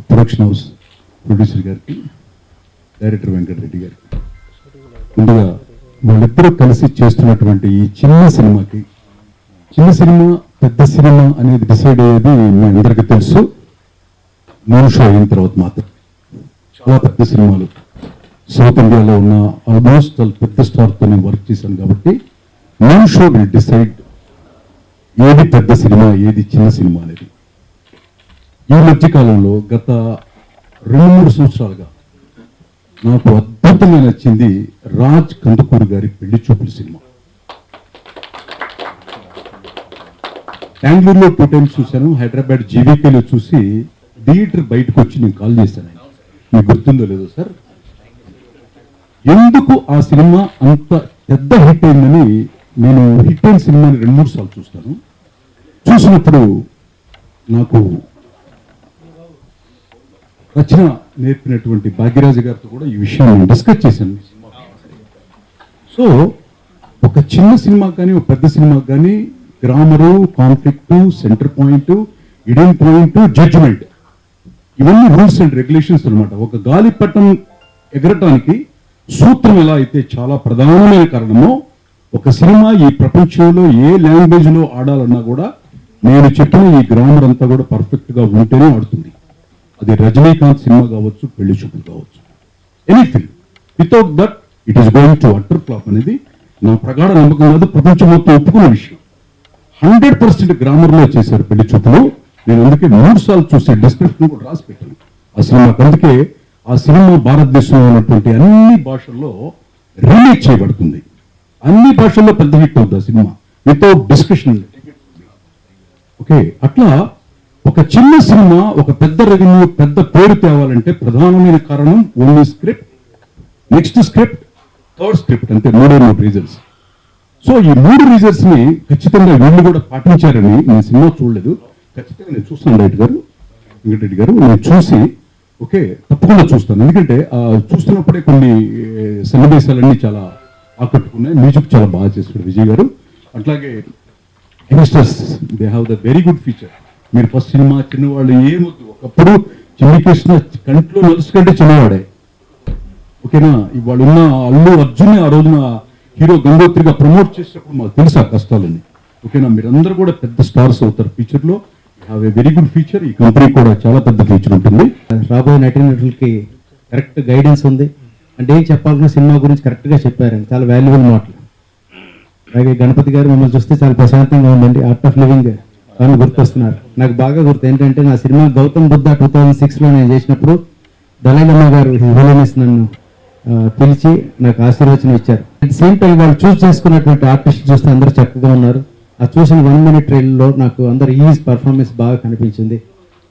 Production house producer గారికి, director Venkatareddy గారికి, ముందుగా వాళ్ళిద్దరూ కలిసి చేస్తున్నటువంటి ఈ చిన్న సినిమాకి, చిన్న సినిమా పెద్ద సినిమా అనేది డిసైడ్ అయ్యేది మీ అందరికీ తెలుసు. మూన్ షో అయిన తర్వాత మాత్రం చాలా పెద్ద సినిమాలు సౌత్ ఇండియాలో ఉన్న ఆల్మోస్ట్ పెద్ద స్టార్తో నేను వర్క్ చేశాను కాబట్టి మూన్ షో విల్ డిసైడ్ ఏది పెద్ద సినిమా ఏది చిన్న సినిమా అనేది. ఈ మధ్యకాలంలో గత 2-3 సంవత్సరాలుగా నాకు అద్భుతంగా నచ్చింది రాజ్ కందుకూరి గారి పెళ్లి చూపుల సినిమా. బెంగళూరులో 2 times చూశాను, హైదరాబాద్ జీవీకేలో చూసి థియేటర్ బయటకు వచ్చి నేను కాల్ చేశాను. మీకు గుర్తుందో లేదో సార్, ఎందుకు ఆ సినిమా అంత పెద్ద హిట్ అయిందని. నేను హిట్ అయిన సినిమాని 2-3 సార్లు చూస్తాను. చూసినప్పుడు నాకు రచన నేర్పినటువంటి భాగ్యరాజు గారితో కూడా ఈ విషయం నేను డిస్కస్ చేశాను. సో ఒక చిన్న సినిమా కానీ ఒక పెద్ద సినిమా కానీ grammar, conflict, centre point, hidden point, judgement, ఇవన్నీ రూల్స్ అండ్ రెగ్యులేషన్స్ అనమాట. ఒక గాలిపటం ఎగరటానికి సూత్రం ఎలా అయితే చాలా ప్రధానమైన కారణమో, ఒక సినిమా ఈ ప్రపంచంలో ఏ లాంగ్వేజ్ లో ఆడాలన్నా కూడా నేను చెప్పిన ఈ గ్రామర్ అంతా కూడా పర్ఫెక్ట్ గా ఉంటేనే ఆడుతుంది. అది రజనీకాంత్ సినిమా కావచ్చు, పెళ్లి చూపులు కావచ్చు, anything. Without that it is going to utter flop అనేది నా ప్రగాఢ నమ్మకం కాదు, ప్రపంచం మొత్తం ఒప్పుకున్న విషయం. 100% గ్రామర్ లో చేశారు పెళ్లి చూపులు. నేను అందుకే 3 సార్లు చూసి డిస్క్రిప్షన్ కూడా రాసి పెట్టాను ఆ సినిమాకి. అందుకే ఆ సినిమా భారతదేశంలో ఉన్నటువంటి అన్ని భాషల్లో రిలీజ్ చేయబడుతుంది. అన్ని భాషల్లో పెద్ద హిట్ అవుతుంది ఆ సినిమా వితౌట్ డిస్కషన్. ఓకే, అట్లా ఒక చిన్న సినిమా ఒక పెద్ద రెవెన్యూ, పెద్ద పేరు తేవాలంటే ప్రధానమైన కారణం only script, next script, third script, అంటే 3 రీజన్స్. సో ఈ 3 రీజన్స్ ని ఖచ్చితంగా వీళ్ళు కూడా పాటించారని. నేను సినిమా చూడలేదు, ఖచ్చితంగా నేను చూస్తాను. వెంకటరెడ్డి గారు నేను చూసి ఓకే తప్పకుండా చూస్తాను. ఎందుకంటే చూస్తున్నప్పుడే కొన్ని సన్నివేశాలన్నీ చాలా ఆకట్టుకున్నాయి. మ్యూజిక్ చాలా బాగా చేశాడు విజయ్ గారు. అట్లాగే youngsters they have the very good feature. మీరు ఫస్ట్ సినిమా చిన్నవాళ్ళు ఏమొద్దు, ఒకప్పుడు చిన్ని కృష్ణ కంట్లో నలుసుకంటే చిన్నవాడే. ఓకేనా, ఇవాళ ఉన్న అల్లు అర్జున్ ఆ రోజున హీరో గంగోత్రిగా ప్రమోట్ చేసినప్పుడు మాకు తెలుసు ఆ కష్టాలని. ఓకేనా, మీరందరూ కూడా పెద్ద స్టార్స్ అవుతారు ఫ్యూచర్ లో. Have a very good future. ఈ కంపెనీ కూడా చాలా పెద్ద ఫ్యూచర్ ఉంటుంది. రాబోయే నటీనటులకి కరెక్ట్ గైడెన్స్ ఉంది. అంటే ఏం చెప్పాలన్న సినిమా గురించి కరెక్ట్ గా చెప్పారండి, చాలా వాల్యుబుల్ మాటలు. అలాగే గణపతి గారు మిమ్మల్ని చూస్తే చాలా ప్రశాంతంగా ఉందండి. ఆర్ట్ ఆఫ్ లివింగ్ అని గుర్తొస్తున్నారు. నాకు బాగా గుర్తు ఏంటంటే నా సినిమా గౌతమ్ బుద్ధ 2006లో నేను చేసినప్పుడు దళైలమ్మ గారు హిరోయిన్స్ నన్ను పిలిచి నాకు ఆశీర్వచనం ఇచ్చారు. అట్ సేమ్ టైం వాళ్ళు చూస్ చేసుకున్నటువంటి ఆర్టిస్ట్ చూస్తే అందరూ చక్కగా ఉన్నారు. ఆ చూసిన 1 minute ట్రైల్లో నాకు అందరు ఈజ్ పర్ఫార్మెన్స్ బాగా కనిపించింది.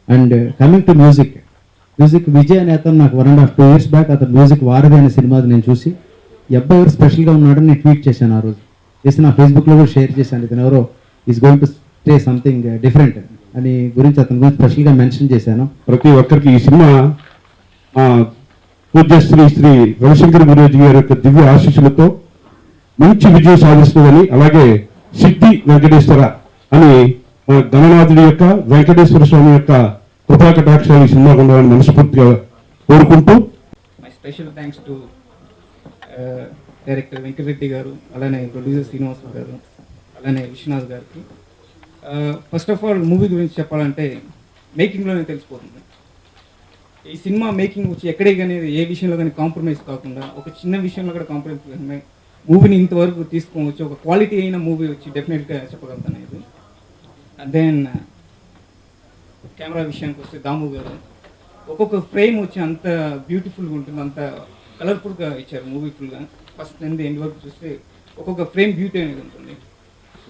And coming to music Vijay అనే అతను నాకు 1.5-2 years బ్యాక్ అతను మ్యూజిక్ వారధి అనే సినిమాది నేను చూసి ఈ అబ్బాయి ఎవరు స్పెషల్గా ఉన్నాడని నేను ట్వీట్ చేశాను. ఆ రోజు చేసి నా ఫేస్బుక్లో కూడా షేర్ చేశాను. ఇతను ఎవరో is going to stay something different అని గురించి అతని గురించి స్పెషల్గా మెన్షన్ చేశాను. ప్రతి ఒక్కరికి ఈ సినిమా పూజ్య శ్రీ రవిశంకర్ గురూజీ గారి యొక్క దివ్య ఆశీస్సులతో మంచి విజయం సాధిస్తుందని, అలాగే సిద్ధి వెంకటేశ్వర అని మన గణనాథుడి యొక్క వెంకటేశ్వర స్వామి యొక్క కృపా కటాక్షాలు ఈ సినిమా ఉండాలని మనస్ఫూర్తిగా కోరుకుంటూ, my special thanks to director Venkata Reddy గారు, అలానే ప్రొడ్యూసర్ శ్రీనివాస్ గారు, అలానే విశ్వనాథ్ గారికి. ఫస్ట్ ఆఫ్ ఆల్ మూవీ గురించి చెప్పాలంటే మేకింగ్లోనే తెలిసిపోతుంది. ఈ సినిమా మేకింగ్ వచ్చి ఎక్కడే కానీ ఏ విషయంలో కానీ కాంప్రమైజ్ కాకుండా, ఒక చిన్న విషయంలో కూడా కాంప్రమైజ్ కాకుండా మూవీని ఇంతవరకు తీసుకోవచ్చు. ఒక క్వాలిటీ అయిన మూవీ వచ్చి డెఫినెట్గా చెప్పగలుగుతాను ఇది. దెన్ కెమెరా విషయానికి వస్తే దాము గారు ఒక్కొక్క ఫ్రేమ్ వచ్చి అంత బ్యూటిఫుల్గా ఉంటుంది, అంత కలర్ఫుల్గా ఇచ్చారు మూవీ ఫుల్గా. ఫస్ట్ నుండి ఎండ్ వరకు చూస్తే ఒక్కొక్క ఫ్రేమ్ బ్యూటీ అనేది ఉంటుంది.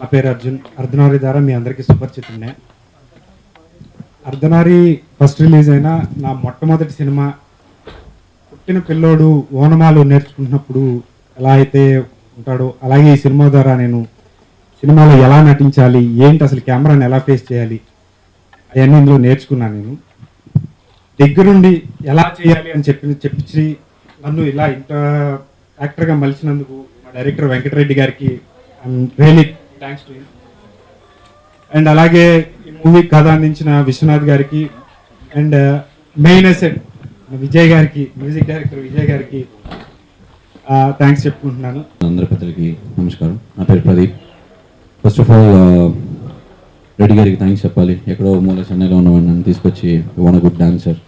నా పేరు అర్జున్. అర్ధనారి ద్వారా మీ అందరికీ సుపరిచితున్నే. అర్ధనారి ఫస్ట్ రిలీజ్ అయిన నా మొట్టమొదటి సినిమా. పుట్టిన పిల్లోడు ఓనమాలు నేర్చుకుంటున్నప్పుడు ఎలా అయితే ఉంటాడో అలాగే ఈ సినిమా ద్వారా నేను సినిమాలో ఎలా నటించాలి, ఏంటి అసలు కెమెరాని ఎలా ఫేస్ చేయాలి అవన్నీ ఇందులో నేర్చుకున్నాను. నేను దగ్గరుండి ఎలా చేయాలి అని చెప్పించి నన్ను ఇలా ఇంత యాక్టర్గా మలిచినందుకు మా డైరెక్టర్ వెంకటరెడ్డి గారికి I'm really thanks to him. And అలాగే ఈ మూవీ కథ అందించిన విశ్వనాథ్ గారికి, అండ్ మెయిన్ అసెట్ విజయ్ గారికి, మ్యూజిక్ డైరెక్టర్ విజయ్ గారికి థ్యాంక్స్ చెప్పుకుంటున్నాను. అందరి పెద్దలకి నమస్కారం. నా పేరు Pradeep. First of all Reddy గారికి థ్యాంక్స్ చెప్పాలి. ఎక్కడో మూల చెన్నైలో ఉన్నవాడిని నన్ను తీసుకొచ్చి వన్ గుడ్ డాన్సర్,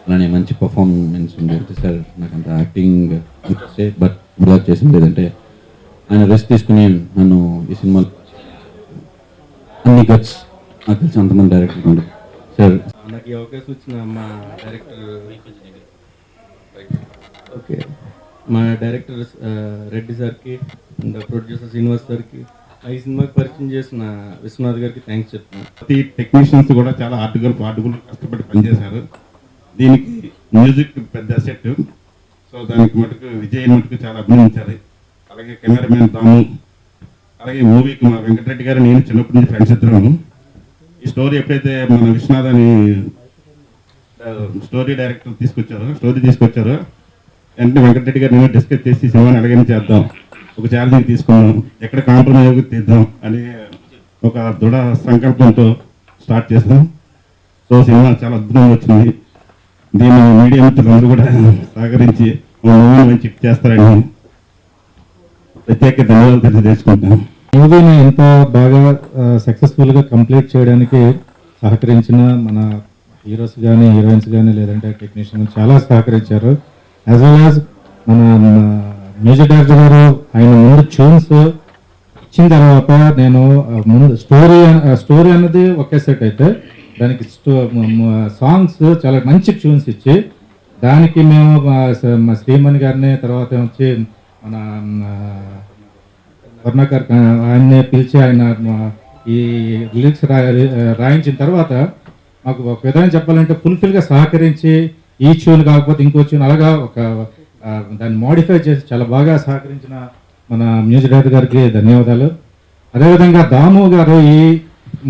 అలానే మంచి పర్ఫార్మెన్స్ ఉంది సార్. నాకు అంత యాక్టింగ్ ఇంట్రెస్టే, బట్ బ్లాక్ చేసింది లేదంటే ఆయన రెస్ట్ తీసుకుని నన్ను ఈ సినిమాలో అన్ని గట్స్ నాకు తెలిసి అంతమంది డైరెక్టర్ ఉంది సార్. నాకు ఈ అవకాశం ఇచ్చిన మా డైరెక్టర్ ఓకే మా డైరెక్టర్ రెడ్డి సార్కి అండ్ ప్రొడ్యూసర్ శ్రీనివాస్ సార్కి, ఈ సినిమాకి పరిచయం చేసిన విశ్వనాథ్ గారికి థ్యాంక్స్ చెప్తున్నాను. ప్రతి టెక్నీషియన్స్ కూడా చాలా హార్డ్గా కష్టపడి పనిచేశారు. దీనికి మ్యూజిక్ పెద్ద సెట్. సో దానికి మటుకు విజయ్ మటుకు చాలా అభినందించాలి. అలాగే కెమెరామెన్ దాము, అలాగే మూవీకి మా వెంకటరెడ్డి గారు నేను చిన్నప్పటి నుంచి ఫ్రెండ్స్ ఇద్దరు. ఈ స్టోరీ ఎప్పుడైతే మన విశ్వనాథ్ అని స్టోరీ డైరెక్టర్ తీసుకొచ్చారో వెంటనే వెంకటరెడ్డి గారు నేను డిస్కస్ చేసి సినిమాని ఎలాగైనా చేద్దాం, ఒక ఛాలెంజ్ తీసుకున్నాం, ఎక్కడ కాంప్రమైజ్ తీద్దాం అని ఒక దృఢ సంకల్పంతో స్టార్ట్ చేసాం. సో సినిమా చాలా అద్భుతంగా వచ్చింది. దీన్ని మీడియా మిత్రులందరూ కూడా సహకరించి మూవీని మంచి హిట్ చేస్తారని ప్రత్యేక ధన్యవాదాలు తెలియజేసుకుంటాను. మూవీని ఎంత బాగా సక్సెస్ఫుల్గా కంప్లీట్ చేయడానికి సహకరించిన మన హీరోస్ కానీ హీరోయిన్స్ కానీ లేదంటే టెక్నీషియన్ చాలా సహకరించారు. యాజ్ వెల్ యాజ్ మన మ్యూజిక్ డైరెక్టర్ గారు ఆయన ముందు ట్యూన్స్ ఇచ్చిన తర్వాత నేను ముందు స్టోరీ అన్నది ఒకే సెట్ అయితే దానికి సాంగ్స్ చాలా మంచి ట్యూన్స్ ఇచ్చి దానికి మేము మా శ్రీమణి గారిని తర్వాత వచ్చి మన వర్ణకర్ ఆయన్ని పిలిచి ఆయన ఈ లిరిక్స్ రాయించిన తర్వాత మాకు ఒక విధంగా చెప్పాలంటే ఫుల్ఫిల్గా సహకరించి ఈ ట్యూన్ కాకపోతే ఇంకో ట్యూన్ అలాగా ఒక దాన్ని మోడిఫై చేసి చాలా బాగా సహకరించిన మన మ్యూజిక్ డైరెక్టర్ గారికి ధన్యవాదాలు. అదేవిధంగా దాము గారు ఈ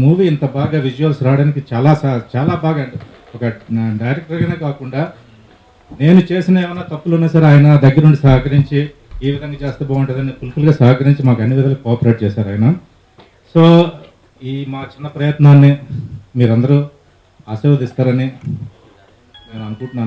మూవీ ఇంత బాగా విజువల్స్ రావడానికి చాలా బాగా ఒక డైరెక్టర్గానే కాకుండా నేను చేసిన ఏమైనా తప్పులు ఉన్నా సరే ఆయన దగ్గర నుండి సహకరించి ఈ విధంగా చేస్తే బాగుంటుందని ఫుల్ఫిల్గా సహకరించి మాకు అన్ని విధాలు కోఆపరేట్ చేశారు ఆయన. సో ఈ మా చిన్న ప్రయత్నాన్ని మీరందరూ ఆశీర్వదిస్తారని నేను అనుకుంటున్నాను.